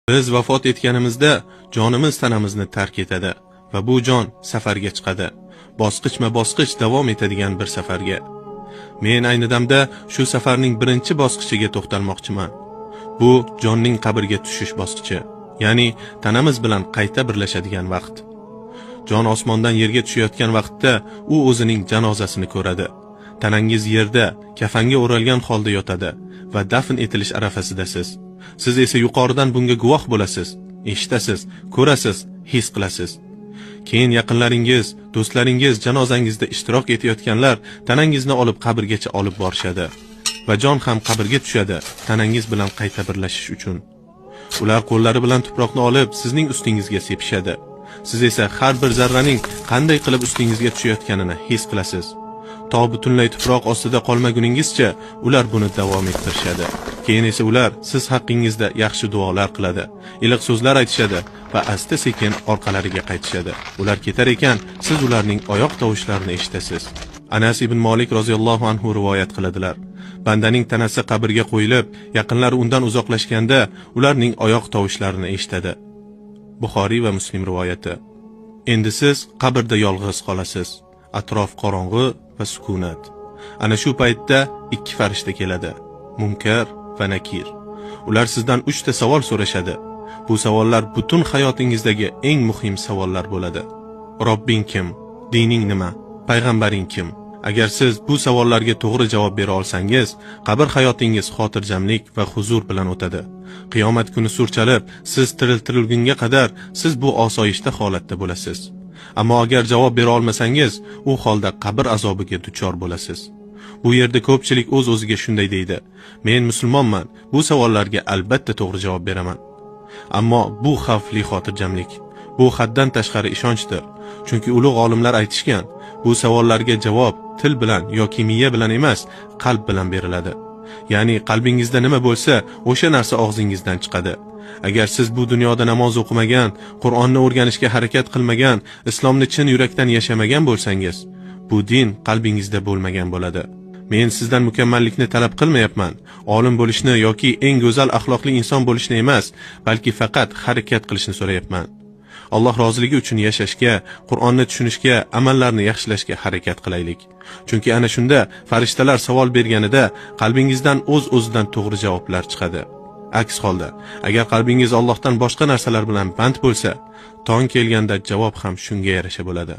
Biz vafot etganimizda jonimiz tanamizni tark etadi va bu jon safarga chiqadi. Bosqichma-bosqich davom etadigan bir safarga. Men ayni damda shu safarning birinchi bosqichiga to'xtalmoqchiman. Bu jonning qabrga tushish bosqichi, ya'ni tanamiz bilan qayta birlashadigan vaqt. Jon osmondan yerga tushayotgan vaqtda u o'zining janozasini ko'radi. Tanangiz yerda kafanga o'ralgan holda yotadi va dafn etilish arafasidasiz. Siz esa yuqoridan bunga guvoh bo'lasiz, eshitasiz, ko'rasiz, his qilasiz. Keyin yaqinlaringiz, do'stlaringiz janozangizda ishtirok etayotganlar tanangizni olib qabrgacha olib borishadi va jon ham qabrga tushadi, tanangiz bilan qayta birlashish uchun. Ular qo'llari bilan tuproqni olib sizning ustingizga sepishadi. Siz esa har bir zarraning qanday qilib ustingizga tushayotganini his qilasiz. To butunlay tuproq ostida qolmaguningizcha ular buni davom ettirishadi. Keyin esa ular siz haqqingizda yaxshi duolar qiladi, iliq so'zlar aytishadi va asta-sekin orqalariga qaytishadi. Ular ketar ekan, siz ularning oyoq tovushlarini eshitasiz. Anas ibn Malik roziyallohu anhu rivoyat qiladilar. Bandaning tanasi qabrga qo'yilib, yaqinlari undan uzoqlashganda ularning oyoq tovushlarini eshitadi. Buxoriy va Muslim rivoyati. Endi siz qabrda yolg'iz qolasiz. Atrof qorong'i va sukunat. Ana shu paytda ikki farishta keladi, Munkar va Nakir. Ular sizdan 3 ta savol so'rashadi. Bu savollar butun hayotingizdagi eng muhim savollar bo'ladi. Robbing kim? Dining nima? Payg'ambaring kim? Agar siz bu savollarga to'g'ri javob bera olsangiz, qabr hayotingiz xotirjamlik va huzur bilan o'tadi. Qiyomat kuni sur chalib, siz tirilgunga qadar siz bu osoyishta holatda bo'lasiz. Ammo agar javob bera olmasangiz, u holda qabr azobiga duchor bo'lasiz. Bu yerda ko'pchilik o'z-o'ziga shunday deydi: "Men musulmonman, bu savollarga albatta to'g'ri javob beraman." Ammo bu xavfli xotirjamlik, bu haddan tashqari ishonchdir. Chunki ulug' olimlar aytishgan, bu savollarga javob til bilan yoki miya bilan emas, qalb bilan beriladi. Ya'ni qalbingizda nima bo'lsa, o'sha narsa og'zingizdan chiqadi. Agar siz bu dunyoda namoz o'qimagan, Qur'onni o'rganishga harakat qilmagan, islomni chin yurakdan yashamagan bo'lsangiz, bu din qalbingizda bo'lmagan bo'ladi. Men sizdan mukammallikni talab qilmayapman, olim bo'lishni yoki eng go'zal axloqli inson bo'lishni emas, balki faqat harakat qilishni so'rayapman. Alloh roziligi uchun yashashga, Qur'onni tushunishga, amallarni yaxshilashga harakat qilaylik. Chunki ana shunda farishtalar savol berganida qalbingizdan o'z-o'zidan to'g'ri javoblar chiqadi. Aks holda, agar qalbingiz Allohdan boshqa narsalar bilan band bo'lsa, tong kelganda javob ham shunga yarasha bo'ladi.